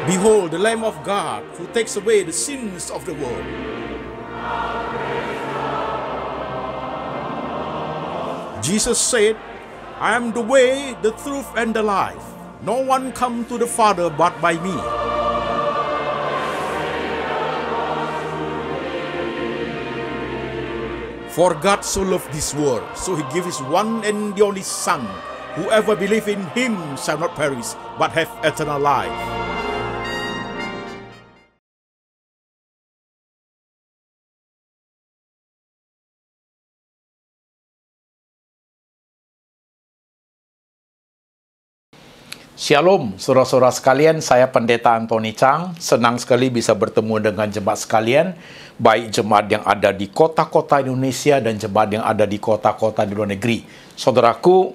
Behold, the Lamb of God who takes away the sins of the world. Jesus said, I am the way, the truth, and the life. No one comes to the Father but by me. For God so loved this world, so he gave his one and the only Son. Whoever believes in him shall not perish, but have eternal life. Shalom, saudara-saudara sekalian, saya Pendeta Antoni Chang. Senang sekali bisa bertemu dengan jemaat sekalian, baik jemaat yang ada di kota-kota Indonesia dan jemaat yang ada di kota-kota di luar negeri. Saudaraku,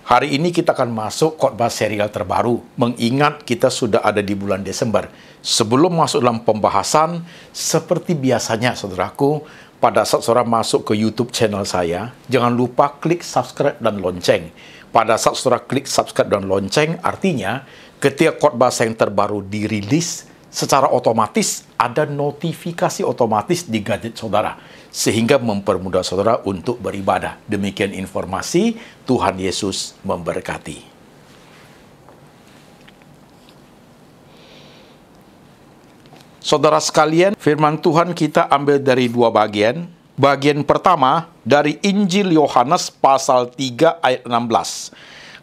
hari ini kita akan masuk khotbah serial terbaru, mengingat kita sudah ada di bulan Desember. Sebelum masuk dalam pembahasan, seperti biasanya saudaraku, pada saat saudara masuk ke YouTube channel saya, jangan lupa klik subscribe dan lonceng. Pada saat saudara klik subscribe dan lonceng, artinya ketika khotbah yang terbaru dirilis, secara otomatis ada notifikasi otomatis di gadget saudara, sehingga mempermudah saudara untuk beribadah. Demikian informasi, Tuhan Yesus memberkati. Saudara sekalian, firman Tuhan kita ambil dari dua bagian. Bagian pertama dari Injil Yohanes pasal 3 ayat 16.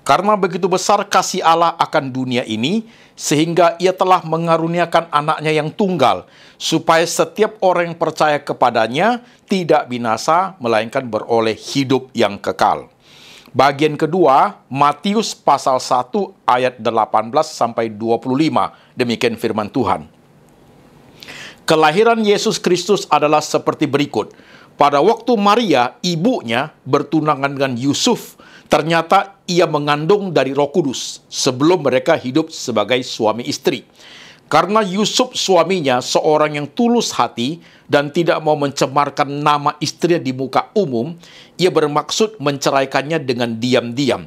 Karena begitu besar kasih Allah akan dunia ini, sehingga ia telah mengaruniakan anaknya yang tunggal, supaya setiap orang yang percaya kepadanya tidak binasa, melainkan beroleh hidup yang kekal. Bagian kedua, Matius pasal 1 ayat 18 sampai 25. Demikian firman Tuhan. Kelahiran Yesus Kristus adalah seperti berikut. Pada waktu Maria, ibunya, bertunangan dengan Yusuf, ternyata ia mengandung dari Roh Kudus sebelum mereka hidup sebagai suami istri. Karena Yusuf suaminya seorang yang tulus hati dan tidak mau mencemarkan nama istrinya di muka umum, ia bermaksud menceraikannya dengan diam-diam.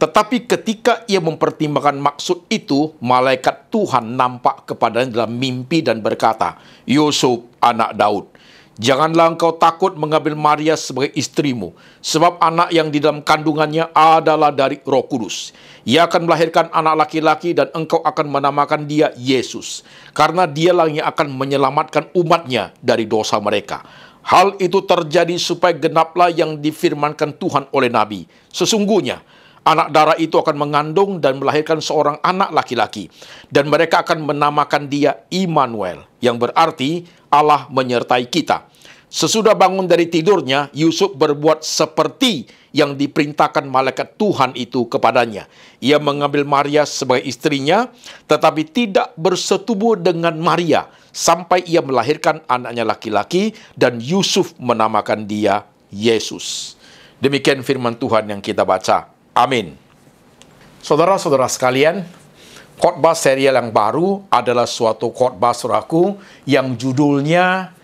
Tetapi ketika ia mempertimbangkan maksud itu, malaikat Tuhan nampak kepadanya dalam mimpi dan berkata, Yusuf, anak Daud, janganlah engkau takut mengambil Maria sebagai istrimu, sebab anak yang di dalam kandungannya adalah dari Roh Kudus. Ia akan melahirkan anak laki-laki dan engkau akan menamakan dia Yesus, karena dialah yang akan menyelamatkan umatnya dari dosa mereka. Hal itu terjadi supaya genaplah yang difirmankan Tuhan oleh Nabi. Sesungguhnya, anak darah itu akan mengandung dan melahirkan seorang anak laki-laki, dan mereka akan menamakan dia Immanuel, yang berarti Allah menyertai kita. Sesudah bangun dari tidurnya, Yusuf berbuat seperti yang diperintahkan malaikat Tuhan itu kepadanya. Ia mengambil Maria sebagai istrinya, tetapi tidak bersetubuh dengan Maria, sampai ia melahirkan anaknya laki-laki, dan Yusuf menamakan dia Yesus. Demikian firman Tuhan yang kita baca. Amin. Saudara-saudara sekalian, khotbah serial yang baru adalah suatu khotbah saudaraku yang judulnya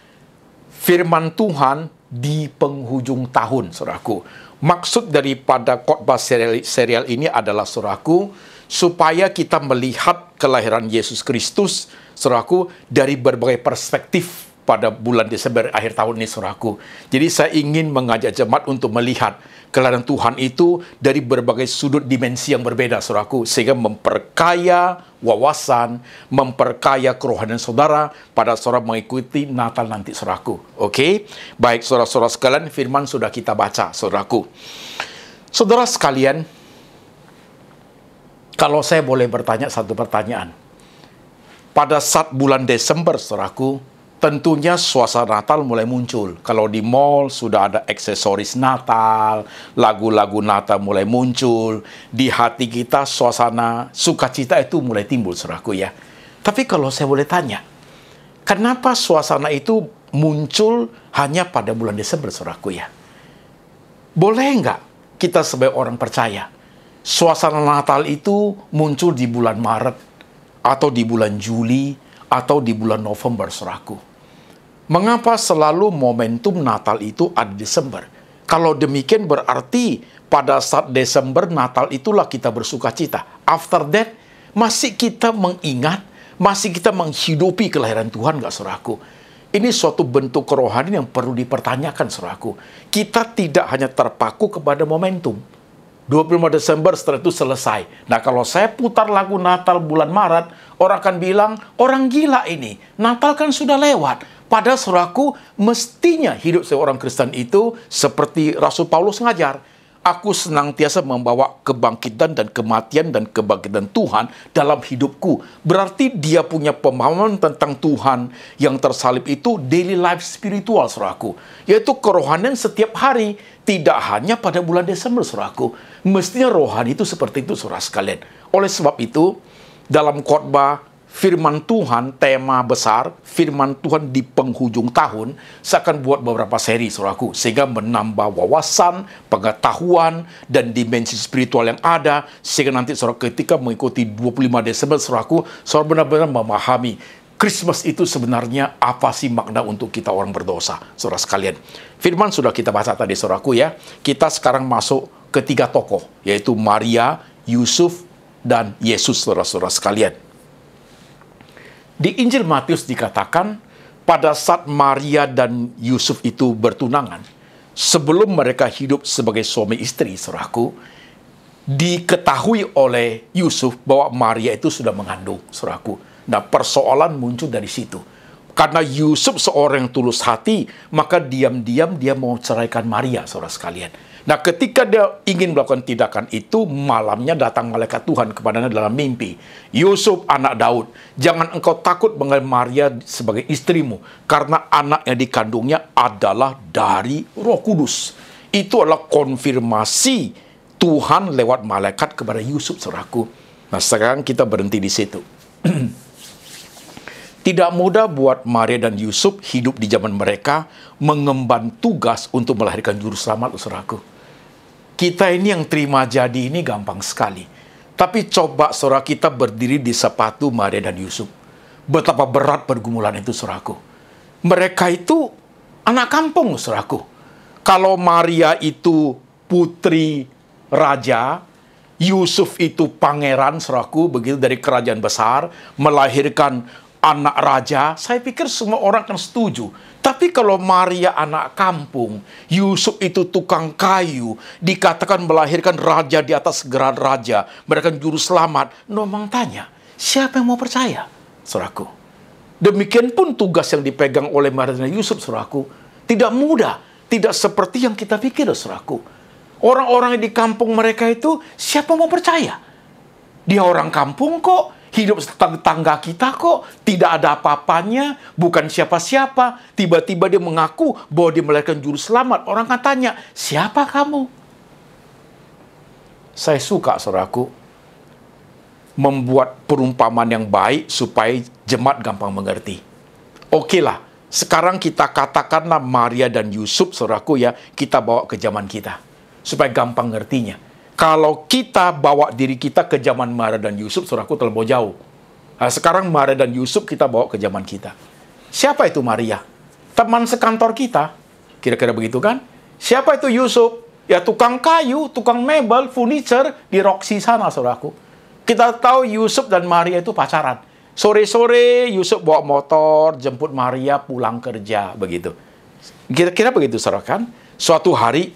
Firman Tuhan di penghujung tahun, saudaraku. Maksud daripada khotbah serial ini adalah, saudaraku, supaya kita melihat kelahiran Yesus Kristus, saudaraku, dari berbagai perspektif pada bulan Desember akhir tahun ini, saudaraku. Jadi saya ingin mengajak jemaat untuk melihat kelahiran Tuhan itu dari berbagai sudut dimensi yang berbeda, saudaraku, sehingga memperkaya wawasan, memperkaya kerohanian saudara pada saudara mengikuti Natal nanti, saudaraku. Oke? Baik, saudara-saudara sekalian, firman sudah kita baca, saudaraku. Saudara sekalian, kalau saya boleh bertanya satu pertanyaan. Pada saat bulan Desember, saudaraku, tentunya suasana Natal mulai muncul. Kalau di mall sudah ada aksesoris Natal, lagu-lagu Natal mulai muncul. Di hati kita suasana sukacita itu mulai timbul, saudaraku ya. Tapi kalau saya boleh tanya, kenapa suasana itu muncul hanya pada bulan Desember, saudaraku ya? Boleh nggak kita sebagai orang percaya, suasana Natal itu muncul di bulan Maret, atau di bulan Juli, atau di bulan November, saudaraku? Mengapa selalu momentum Natal itu ada di Desember? Kalau demikian berarti pada saat Desember Natal itulah kita bersuka cita. After that, masih kita mengingat, Masih kita menghidupi kelahiran Tuhan nggak, saudaraku? Ini suatu bentuk kerohanian yang perlu dipertanyakan, saudaraku. Kita tidak hanya terpaku kepada momentum. 25 Desember setelah itu selesai. Nah, kalau saya putar lagu Natal bulan Maret, orang akan bilang, orang gila ini. Natal kan sudah lewat. Padahal, saudaraku, mestinya hidup seorang Kristen itu seperti Rasul Paulus ngajar. Aku senantiasa membawa kebangkitan dan kematian dan kebangkitan Tuhan dalam hidupku. Berarti dia punya pemahaman tentang Tuhan yang tersalib itu daily life spiritual, saudaraku. Yaitu kerohanian setiap hari. Tidak hanya pada bulan Desember, saudaraku. Mestinya rohani itu seperti itu, saudara sekalian. Oleh sebab itu, dalam khotbah Firman Tuhan, tema besar, Firman Tuhan di penghujung tahun, saya akan buat beberapa seri, saudaraku, sehingga menambah wawasan, pengetahuan, dan dimensi spiritual yang ada, sehingga nanti saudara ketika mengikuti 25 Desember, saudaraku, saudara benar-benar memahami Christmas itu sebenarnya apa sih makna untuk kita orang berdosa, saudara sekalian. Firman sudah kita baca tadi, saudaraku ya. Kita sekarang masuk ke 3 tokoh, yaitu Maria, Yusuf, dan Yesus, saudara-saudara sekalian. Di Injil Matius dikatakan, pada saat Maria dan Yusuf itu bertunangan, sebelum mereka hidup sebagai suami istri, saudaraku, diketahui oleh Yusuf bahwa Maria itu sudah mengandung, saudaraku. Nah, persoalan muncul dari situ. Karena Yusuf seorang yang tulus hati, maka diam-diam dia mau ceraikan Maria, saudara sekalian. Nah, ketika dia ingin melakukan tindakan itu, malamnya datang malaikat Tuhan kepadanya dalam mimpi. Yusuf, anak Daud, jangan engkau takut mengambil Maria sebagai istrimu, karena anak yang dikandungnya adalah dari Roh Kudus. Itu adalah konfirmasi Tuhan lewat malaikat kepada Yusuf, saudaraku. Nah, sekarang kita berhenti di situ. Tidak mudah buat Maria dan Yusuf hidup di zaman mereka mengemban tugas untuk melahirkan juru selamat, saudaraku. Kita ini yang terima jadi ini gampang sekali. Tapi coba saudara kita berdiri di sepatu Maria dan Yusuf. Betapa berat pergumulan itu, saudaraku. Mereka itu anak kampung, saudaraku. Kalau Maria itu putri raja, Yusuf itu pangeran, saudaraku, begitu dari kerajaan besar, melahirkan anak raja, saya pikir semua orang akan setuju. Tapi kalau Maria anak kampung, Yusuf itu tukang kayu, dikatakan melahirkan raja di atas geran raja, mereka juru selamat, memang tanya, siapa yang mau percaya, saudaraku? Demikian pun tugas yang dipegang oleh Maria dan Yusuf, saudaraku, tidak mudah, tidak seperti yang kita pikir, saudaraku. Orang-orang di kampung mereka itu, siapa mau percaya? Dia orang kampung kok, hidup tetangga kita kok, tidak ada apa-apanya, bukan siapa-siapa. Tiba-tiba dia mengaku bahwa dia melahirkan juru selamat. Orang akan tanya, siapa kamu? Saya suka, saudaraku, membuat perumpamaan yang baik supaya jemaat gampang mengerti. Oke lah, sekarang kita katakanlah Maria dan Yusuf, saudaraku ya, kita bawa ke zaman kita. Supaya gampang ngertinya. Kalau kita bawa diri kita ke zaman Maria dan Yusuf, saudaraku, terlalu jauh. Nah, sekarang Maria dan Yusuf kita bawa ke zaman kita. Siapa itu Maria? Teman sekantor kita. Kira-kira begitu kan? Siapa itu Yusuf? Ya tukang kayu, tukang mebel, furniture di Roxy sana, saudaraku. Kita tahu Yusuf dan Maria itu pacaran. Sore-sore Yusuf bawa motor, jemput Maria pulang kerja, begitu. Kira-kira begitu, saudara kan? Suatu hari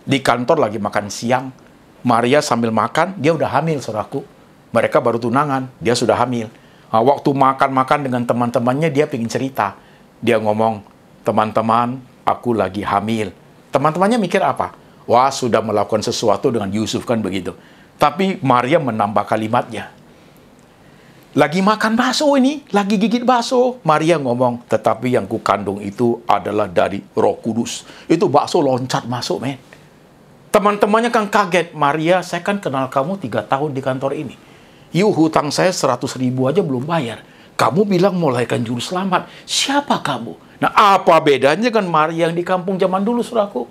di kantor lagi makan siang, Maria sambil makan, dia udah hamil, saudaraku. Mereka baru tunangan, dia sudah hamil. Nah, waktu makan-makan dengan teman-temannya, dia pengen cerita. Dia ngomong, teman-teman, aku lagi hamil. Teman-temannya mikir apa? Wah, sudah melakukan sesuatu dengan Yusuf, kan begitu. Tapi Maria menambah kalimatnya. Lagi makan bakso ini, lagi gigit bakso. Maria ngomong, tetapi yang kukandung itu adalah dari Roh Kudus. Itu bakso loncat masuk, men. Teman-temannya kan kaget. Maria, saya kan kenal kamu 3 tahun di kantor ini. Hutang saya 100.000 aja belum bayar. Kamu bilang mau lahirkan juru selamat. Siapa kamu? Nah, apa bedanya kan Maria yang di kampung zaman dulu, saudaraku?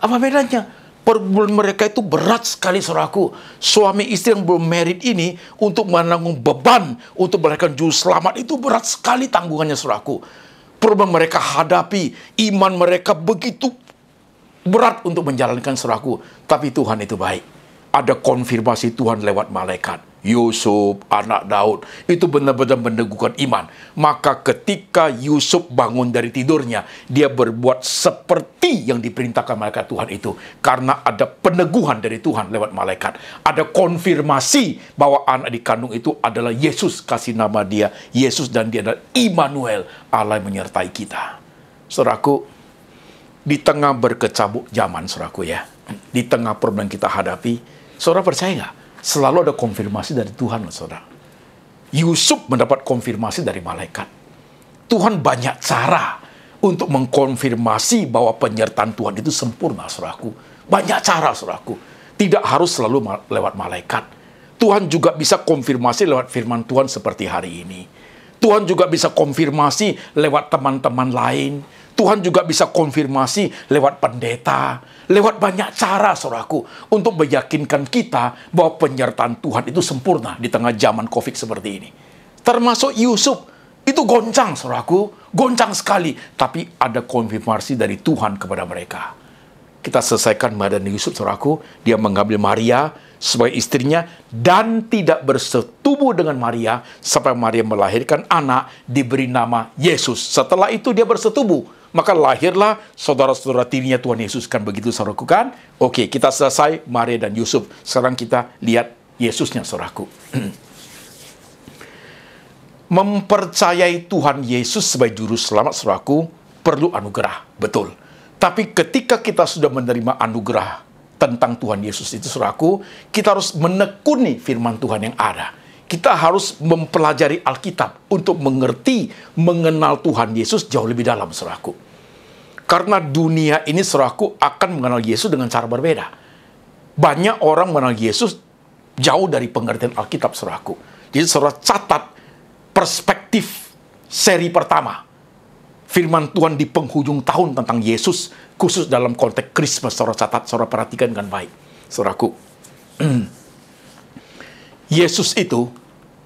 Apa bedanya? Pergumulan mereka itu berat sekali, saudaraku. Suami istri yang belum married ini untuk menanggung beban untuk melahirkan juru selamat itu berat sekali tanggungannya, saudaraku. Problem mereka hadapi, iman mereka begitu berat untuk menjalankan, saudaraku. Tapi Tuhan itu baik. Ada konfirmasi Tuhan lewat malaikat. Yusuf, anak Daud, itu benar-benar meneguhkan iman. Maka ketika Yusuf bangun dari tidurnya, dia berbuat seperti yang diperintahkan malaikat Tuhan itu. Karena ada peneguhan dari Tuhan lewat malaikat. Ada konfirmasi bahwa anak dikandung itu adalah Yesus, kasih nama dia Yesus, dan dia adalah Immanuel, Allah yang menyertai kita. Saudaraku, di tengah berkecamuk zaman, saudaraku ya, di tengah problem yang kita hadapi, saudara percaya nggak? Selalu ada konfirmasi dari Tuhan, saudara. Yusuf mendapat konfirmasi dari malaikat. Tuhan banyak cara untuk mengkonfirmasi bahwa penyertaan Tuhan itu sempurna, saudaraku. Banyak cara, saudaraku. Tidak harus selalu lewat malaikat. Tuhan juga bisa konfirmasi lewat firman Tuhan seperti hari ini. Tuhan juga bisa konfirmasi lewat teman-teman lain. Tuhan juga bisa konfirmasi lewat pendeta, lewat banyak cara, saudaraku, untuk meyakinkan kita bahwa penyertaan Tuhan itu sempurna di tengah zaman COVID seperti ini. Termasuk Yusuf, itu goncang, saudaraku, goncang sekali. Tapi ada konfirmasi dari Tuhan kepada mereka. Kita selesaikan Maria dan Yusuf, saudaraku. Dia mengambil Maria sebagai istrinya dan tidak bersetubuh dengan Maria sampai Maria melahirkan anak diberi nama Yesus. Setelah itu dia bersetubuh. Maka lahirlah saudara-saudara tirinya Tuhan Yesus, kan begitu, saudaraku, kan? Oke, kita selesai Maria dan Yusuf. Sekarang kita lihat Yesusnya, saudaraku. Mempercayai Tuhan Yesus sebagai juru selamat, saudaraku, perlu anugerah, betul. Tapi ketika kita sudah menerima anugerah tentang Tuhan Yesus itu, saudaraku, kita harus menekuni firman Tuhan yang ada. Kita harus mempelajari Alkitab untuk mengerti, mengenal Tuhan Yesus jauh lebih dalam, saudaraku. Karena dunia ini, saudaraku, akan mengenal Yesus dengan cara berbeda. Banyak orang mengenal Yesus jauh dari pengertian Alkitab, saudaraku. Jadi, saudara catat perspektif seri pertama. Firman Tuhan di penghujung tahun tentang Yesus, khusus dalam konteks Christmas, saudara catat, saudara perhatikan dengan baik, saudaraku. Yesus itu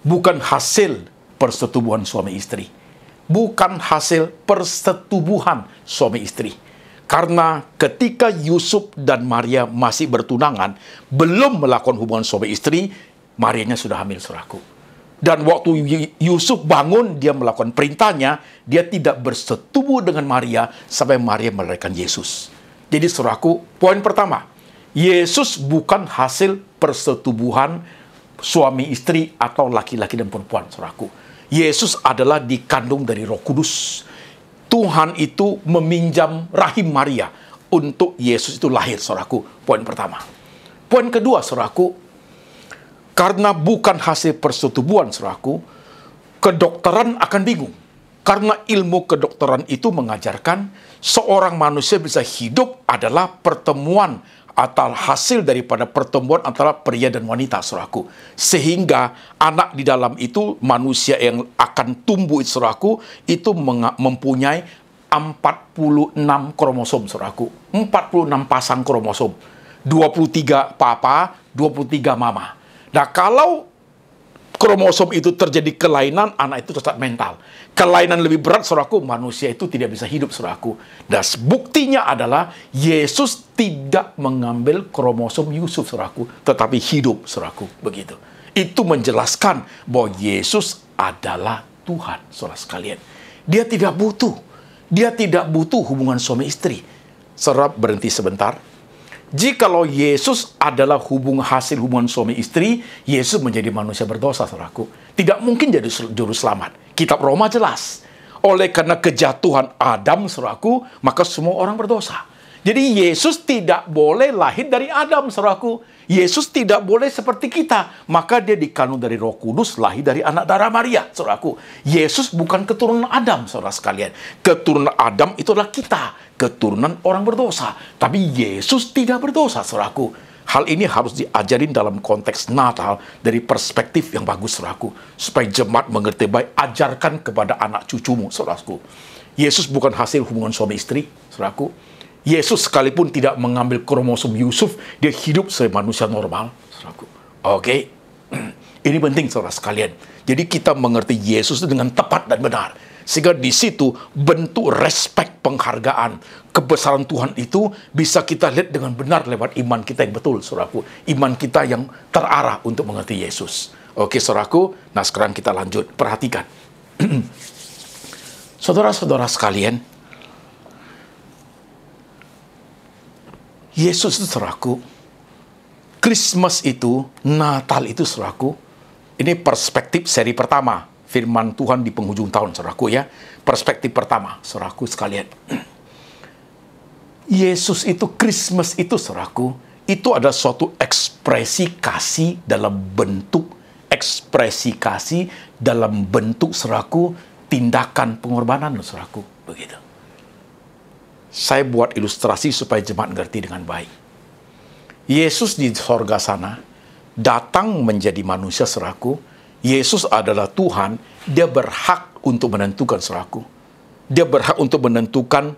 bukan hasil persetubuhan suami istri. Bukan hasil persetubuhan suami istri. Karena ketika Yusuf dan Maria masih bertunangan, belum melakukan hubungan suami istri, Marianya sudah hamil, saudaraku. Dan waktu Yusuf bangun, dia melakukan perintahnya, dia tidak bersetubuh dengan Maria sampai Maria melahirkan Yesus. Jadi, saudaraku, poin pertama, Yesus bukan hasil persetubuhan suami istri atau laki-laki dan perempuan, saudaraku. Yesus adalah dikandung dari Roh Kudus. Tuhan itu meminjam rahim Maria untuk Yesus itu lahir, saudaraku. Poin pertama. Poin kedua, saudaraku, karena bukan hasil persetubuhan, saudaraku, kedokteran akan bingung. Karena ilmu kedokteran itu mengajarkan seorang manusia bisa hidup adalah pertemuan atau hasil daripada pertemuan antara pria dan wanita, saudaraku. Sehingga anak di dalam itu, manusia yang akan tumbuh, saudaraku, itu mempunyai 46 kromosom, saudaraku. 46 pasang kromosom. 23 papa, 23 mama. Nah, kalau kromosom itu terjadi kelainan, anak itu cacat mental. Kelainan lebih berat, saudaraku, manusia itu tidak bisa hidup, saudaraku. Dan buktinya adalah Yesus tidak mengambil kromosom Yusuf, saudaraku, tetapi hidup, saudaraku, begitu. Itu menjelaskan bahwa Yesus adalah Tuhan, saudara sekalian. Dia tidak butuh hubungan suami istri. Saudara berhenti sebentar. Jikalau Yesus adalah hasil hubungan suami istri, Yesus menjadi manusia berdosa, saudaraku. Tidak mungkin jadi juru selamat. Kitab Roma jelas. Oleh karena kejatuhan Adam, saudaraku, maka semua orang berdosa. Jadi Yesus tidak boleh lahir dari Adam, saudaraku. Yesus tidak boleh seperti kita. Maka dia dikandung dari Roh Kudus, lahir dari anak darah Maria, saudaraku. Yesus bukan keturunan Adam, saudara sekalian. Keturunan Adam itu adalah kita. Keturunan orang berdosa. Tapi Yesus tidak berdosa, saudaraku. Hal ini harus diajarin dalam konteks Natal dari perspektif yang bagus, saudaraku. Supaya jemaat mengerti baik, ajarkan kepada anak cucumu, saudaraku. Yesus bukan hasil hubungan suami istri, saudaraku. Yesus sekalipun tidak mengambil kromosom Yusuf, dia hidup sebagai manusia normal, saudaraku. Oke? Ini penting, saudara sekalian. Jadi kita mengerti Yesus itu dengan tepat dan benar. Sehingga di situ bentuk respek, penghargaan, kebesaran Tuhan itu bisa kita lihat dengan benar lewat iman kita yang betul, saudaraku. Iman kita yang terarah untuk mengerti Yesus. Oke, saudaraku. Nah, sekarang kita lanjut. Perhatikan. Saudara-saudara sekalian, Yesus itu, saudaraku, Christmas itu, Natal itu, saudaraku, ini perspektif seri pertama. Firman Tuhan di penghujung tahun, saudaraku ya. Perspektif pertama, saudaraku sekalian. Yesus itu, Christmas itu, saudaraku, itu ada suatu ekspresi kasih dalam bentuk, saudaraku, tindakan pengorbanan, saudaraku. Begitu. Saya buat ilustrasi supaya jemaat ngerti dengan baik. Yesus di sorga sana datang menjadi manusia, saudaraku. Yesus adalah Tuhan. Dia berhak untuk menentukan, saudaraku. Dia berhak untuk menentukan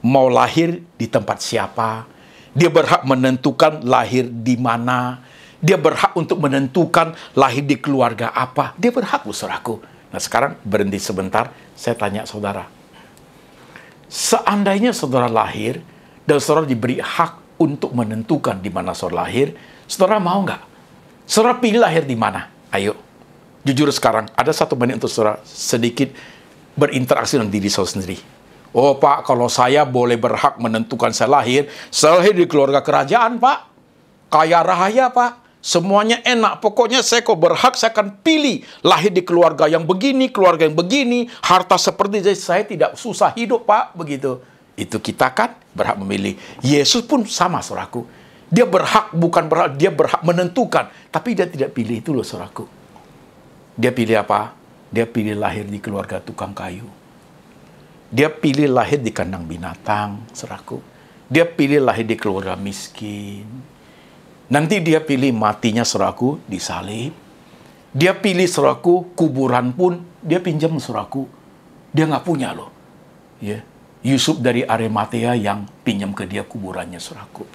mau lahir di tempat siapa. Dia berhak menentukan lahir di mana. Dia berhak untuk menentukan lahir di keluarga apa. Dia berhak, saudaraku. Nah, sekarang berhenti sebentar. Saya tanya saudara. Seandainya saudara lahir dan saudara diberi hak untuk menentukan di mana saudara lahir, saudara mau nggak? Saudara pilih lahir di mana? Ayo, jujur sekarang, ada 1 menit untuk saudara sedikit berinteraksi dengan diri saudara sendiri. Oh Pak, kalau saya boleh berhak menentukan saya lahir di keluarga kerajaan Pak. Kaya raya Pak. Semuanya enak. Pokoknya saya kok berhak, saya akan pilih lahir di keluarga yang begini, harta seperti ini. Saya tidak susah hidup Pak. Begitu. Itu kita kan berhak memilih. Yesus pun sama, saudaraku. Dia berhak, dia berhak menentukan. Tapi dia tidak pilih itu loh, saudaraku. Dia pilih apa? Dia pilih lahir di keluarga tukang kayu. Dia pilih lahir di kandang binatang, saudaraku. Dia pilih lahir di keluarga miskin. Nanti dia pilih matinya, saudaraku, disalib. Dia pilih, saudaraku, kuburan pun dia pinjam, saudaraku. Dia nggak punya loh. Ya. Yusuf dari Arimatea yang pinjam ke dia kuburannya, saudaraku.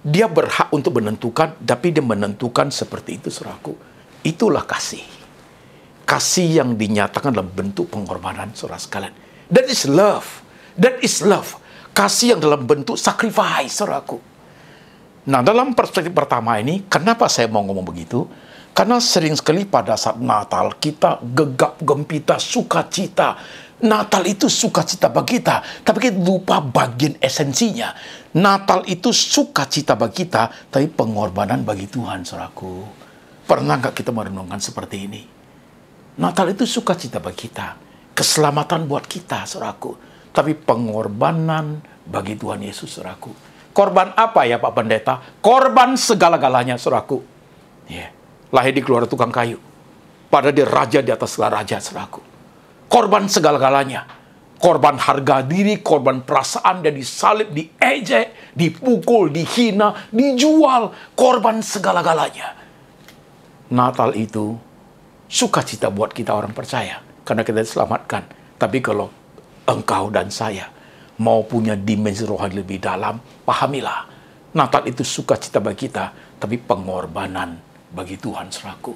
Dia berhak untuk menentukan, tapi dia menentukan seperti itu, saudaraku. Itulah kasih. Kasih yang dinyatakan dalam bentuk pengorbanan, saudara sekalian. That is love. That is love. Kasih yang dalam bentuk sacrifice, saudaraku. Nah, dalam perspektif pertama ini, kenapa saya mau ngomong begitu? Karena sering sekali pada saat Natal, kita gegap gempita, sukacita. Natal itu sukacita bagi kita, tapi kita lupa bagian esensinya. Natal itu sukacita bagi kita, tapi pengorbanan bagi Tuhan, saudaraku. Pernah nggak kita merenungkan seperti ini? Natal itu sukacita bagi kita, keselamatan buat kita, saudaraku. Tapi pengorbanan bagi Tuhan Yesus, saudaraku. Korban apa ya Pak Pendeta? Korban segala-galanya, saudaraku. Yeah. Lahir di keluarga tukang kayu. Padahal dia raja di atas segala raja, saudaraku. Korban segala-galanya. Korban harga diri, korban perasaan, dia disalib, diejek, dipukul, dihina, dijual. Korban segala-galanya. Natal itu sukacita buat kita orang percaya. Karena kita diselamatkan. Tapi kalau engkau dan saya mau punya dimensi rohani lebih dalam, pahamilah. Natal itu sukacita bagi kita, tapi pengorbanan bagi Tuhan, saudaraku.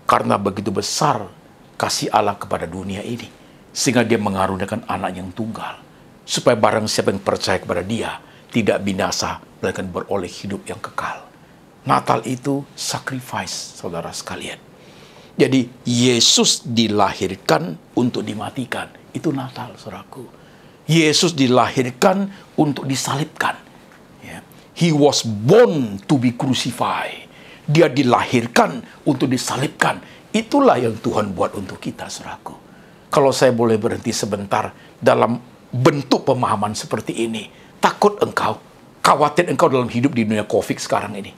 Karena begitu besar kasih Allah kepada dunia ini, sehingga dia mengaruniakan anak yang tunggal, supaya barang siapa yang percaya kepada dia, tidak binasa, melainkan beroleh hidup yang kekal. Natal itu sacrifice, saudara sekalian. Jadi, Yesus dilahirkan untuk dimatikan. Itu Natal, saudaraku. Yesus dilahirkan untuk disalibkan. Yeah. He was born to be crucified. Dia dilahirkan untuk disalibkan. Itulah yang Tuhan buat untuk kita, saudaraku. Kalau saya boleh berhenti sebentar dalam bentuk pemahaman seperti ini. Takut engkau, khawatir engkau dalam hidup di dunia COVID sekarang ini.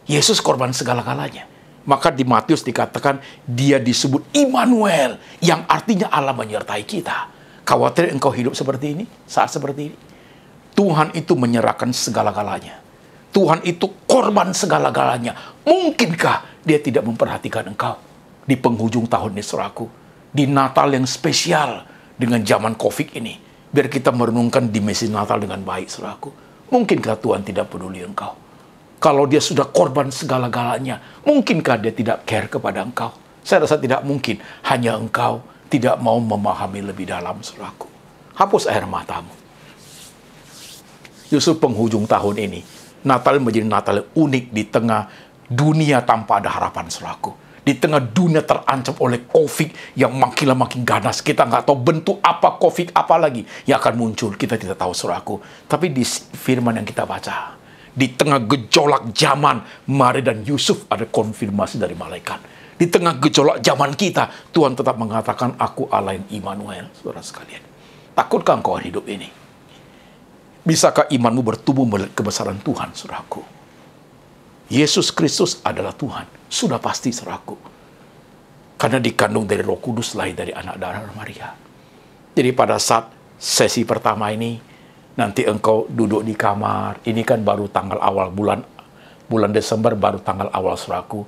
Yesus korban segala-galanya. Maka di Matius dikatakan dia disebut Immanuel, yang artinya Allah menyertai kita. Khawatir engkau hidup seperti ini, saat seperti ini. Tuhan itu menyerahkan segala-galanya. Tuhan itu korban segala-galanya. Mungkinkah dia tidak memperhatikan engkau di penghujung tahun ini, saudaraku? Di Natal yang spesial dengan zaman COVID ini. Biar kita merenungkan dimensi Natal dengan baik, saudaraku. Mungkinkah Tuhan tidak peduli engkau? Kalau dia sudah korban segala-galanya, mungkinkah dia tidak care kepada engkau? Saya rasa tidak mungkin. Hanya engkau tidak mau memahami lebih dalam, saudaraku. Hapus air matamu. Justru penghujung tahun ini, Natal menjadi Natal yang unik di tengah dunia tanpa ada harapan, saudaraku. Di tengah dunia terancam oleh COVID yang makin lama makin ganas. Kita nggak tahu bentuk apa COVID apa lagi yang akan muncul. Kita tidak tahu, saudaraku. Tapi di firman yang kita baca, di tengah gejolak zaman, Maria dan Yusuf ada konfirmasi dari malaikat. Di tengah gejolak zaman kita, Tuhan tetap mengatakan, aku Allah yang Immanuel, saudara sekalian. Takutkah engkau hidup ini? Bisakah imanmu bertumbuh melihat kebesaran Tuhan, saudaraku? Yesus Kristus adalah Tuhan. Sudah pasti, saudaraku. Karena dikandung dari Roh Kudus, lahir dari anak darah Maria. Jadi pada saat sesi pertama ini, nanti engkau duduk di kamar. Ini kan baru tanggal awal bulan Desember, baru tanggal awal, saudaraku.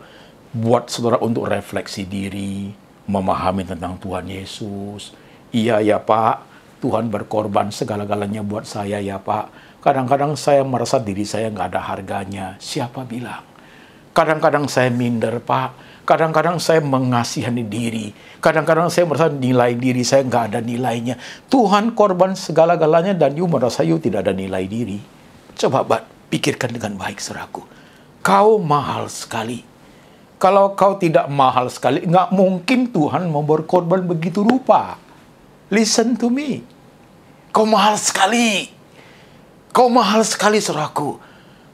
Buat saudara untuk refleksi diri, memahami tentang Tuhan Yesus. Iya ya Pak, Tuhan berkorban segala-galanya buat saya ya Pak. Kadang-kadang saya merasa diri saya nggak ada harganya. Siapa bilang? Kadang-kadang saya minder Pak. Kadang-kadang saya mengasihani diri. Kadang-kadang saya merasa nilai diri saya nggak ada nilainya. Tuhan korban segala-galanya dan you merasa you tidak ada nilai diri. Coba pikirkan dengan baik, saudaraku. Kau mahal sekali. Kalau kau tidak mahal sekali, nggak mungkin Tuhan mau berkorban begitu rupa. Listen to me. Kau mahal sekali. Kau mahal sekali, saudaraku.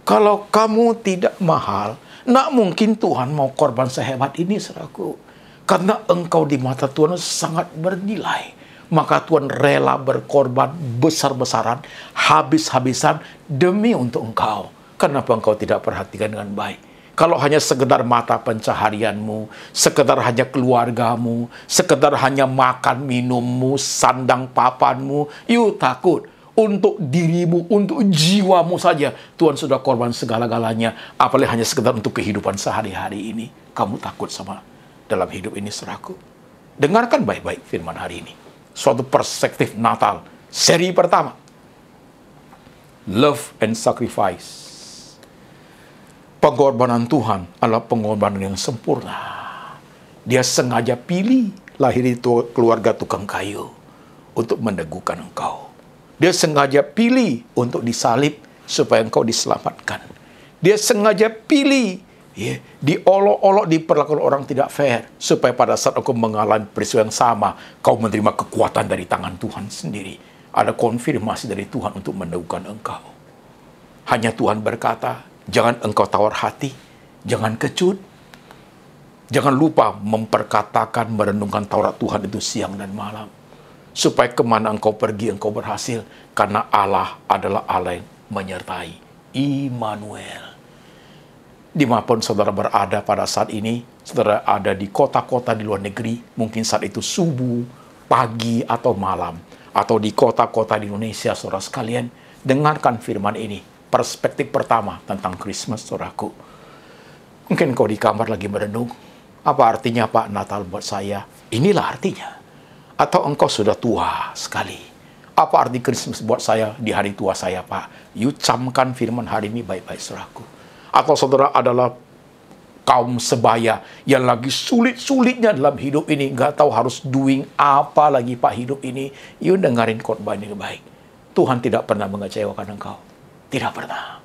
Kalau kamu tidak mahal, nggak mungkin Tuhan mau korban sehebat ini, saudaraku. Karena engkau di mata Tuhan sangat bernilai. Maka Tuhan rela berkorban besar-besaran, habis-habisan demi untuk engkau. Kenapa engkau tidak perhatikan dengan baik? Kalau hanya sekedar mata pencaharianmu, sekedar hanya keluargamu, sekedar hanya makan minummu, sandang papanmu, you takut. Untuk dirimu, untuk jiwamu saja, Tuhan sudah korban segala-galanya. Apalagi hanya sekedar untuk kehidupan sehari-hari ini. Kamu takut sama dalam hidup ini, saudaraku? Dengarkan baik-baik firman hari ini. Suatu perspektif Natal, seri pertama. Love and sacrifice. Pengorbanan Tuhan adalah pengorbanan yang sempurna. Dia sengaja pilih lahir di keluarga tukang kayu untuk meneguhkan engkau. Dia sengaja pilih untuk disalib supaya engkau diselamatkan. Dia sengaja pilih diolok-olok, diperlakukan orang tidak fair supaya pada saat engkau mengalami peristiwa yang sama, kau menerima kekuatan dari tangan Tuhan sendiri. Ada konfirmasi dari Tuhan untuk meneguhkan engkau. Hanya Tuhan berkata, jangan engkau tawar hati, jangan kecut, jangan lupa memperkatakan, merenungkan Taurat Tuhan itu siang dan malam. Supaya kemana engkau pergi, engkau berhasil. Karena Allah adalah Allah yang menyertai. Immanuel. Dimanapun saudara berada pada saat ini, saudara ada di kota-kota di luar negeri, mungkin saat itu subuh, pagi, atau malam. Atau di kota-kota di Indonesia, saudara sekalian, dengarkan firman ini. Perspektif pertama tentang Christmas, saudaraku. Mungkin kau di kamar lagi merenung. Apa artinya Pak Natal buat saya? Inilah artinya. Atau engkau sudah tua sekali. Apa arti Christmas buat saya di hari tua saya Pak? You camkan firman hari ini baik-baik, saudaraku. Atau saudara adalah kaum sebaya yang lagi sulit-sulitnya dalam hidup ini. Nggak tahu harus doing apa lagi Pak hidup ini. You dengarin khotbah ini baik. Tuhan tidak pernah mengecewakan engkau. Tidak pernah.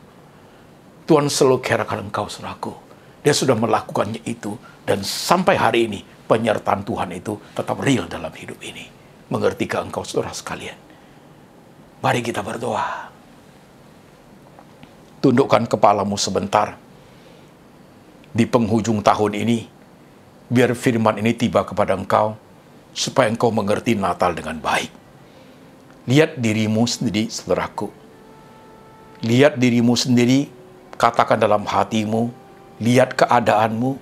Tuhan selalu carekan engkau, saudaraku. Dia sudah melakukannya itu. Dan sampai hari ini, penyertaan Tuhan itu tetap real dalam hidup ini. Mengertikah engkau, saudara sekalian? Mari kita berdoa. Tundukkan kepalamu sebentar. Di penghujung tahun ini, biar firman ini tiba kepada engkau, supaya engkau mengerti Natal dengan baik. Lihat dirimu sendiri, saudaraku. Lihat dirimu sendiri, katakan dalam hatimu, lihat keadaanmu.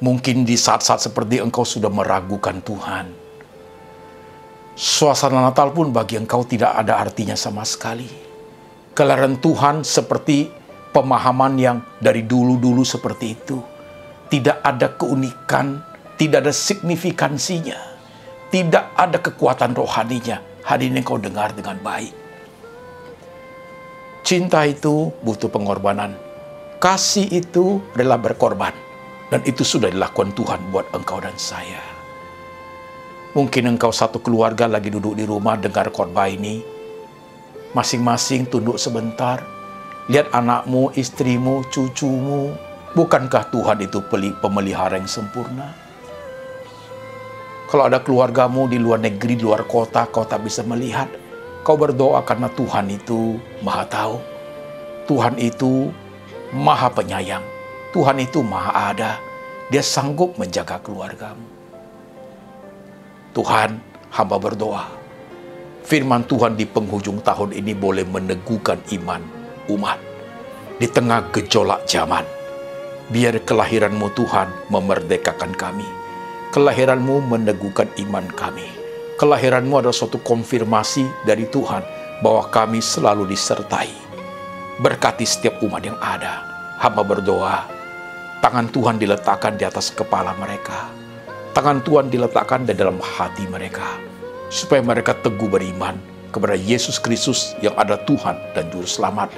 Mungkin di saat-saat seperti engkau sudah meragukan Tuhan. Suasana Natal pun bagi engkau tidak ada artinya sama sekali. Kelahiran Tuhan seperti pemahaman yang dari dulu-dulu seperti itu. Tidak ada keunikan, tidak ada signifikansinya. Tidak ada kekuatan rohaninya. Hari ini engkau dengar dengan baik. Cinta itu butuh pengorbanan. Kasih itu rela berkorban. Dan itu sudah dilakukan Tuhan buat engkau dan saya. Mungkin engkau satu keluarga lagi duduk di rumah dengar khotbah ini. Masing-masing tunduk sebentar. Lihat anakmu, istrimu, cucumu. Bukankah Tuhan itu pemelihara yang sempurna? Kalau ada keluargamu di luar negeri, di luar kota, kau tak bisa melihat. Kau berdoa karena Tuhan itu Maha tahu. Tuhan itu Maha penyayang. Tuhan itu Maha ada. Dia sanggup menjaga keluargamu. Tuhan, hamba berdoa. Firman Tuhan di penghujung tahun ini boleh meneguhkan iman umat. Di tengah gejolak zaman. Biar kelahiran-Mu Tuhan memerdekakan kami. Kelahiran-Mu meneguhkan iman kami. Kelahiran-Mu adalah suatu konfirmasi dari Tuhan bahwa kami selalu disertai. Berkati setiap umat yang ada. Hamba berdoa, tangan Tuhan diletakkan di atas kepala mereka. Tangan Tuhan diletakkan di dalam hati mereka. Supaya mereka teguh beriman kepada Yesus Kristus yang ada Tuhan dan Juru Selamat.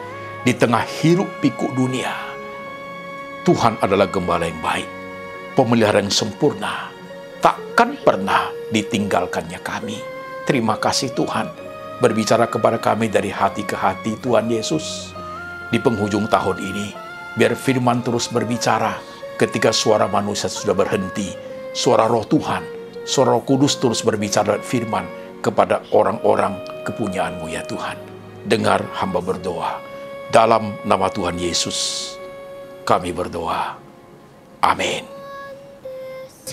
Di tengah hiruk pikuk dunia, Tuhan adalah gembala yang baik, pemelihara yang sempurna, takkan pernah ditinggalkannya kami. Terima kasih Tuhan, berbicara kepada kami dari hati ke hati Tuhan Yesus. Di penghujung tahun ini, biar firman terus berbicara ketika suara manusia sudah berhenti. Suara roh Tuhan, suara Roh Kudus terus berbicara firman kepada orang-orang kepunyaan-Mu ya Tuhan. Dengar hamba berdoa. Dalam nama Tuhan Yesus, kami berdoa. Amin.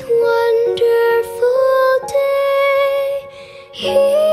Wonderful day.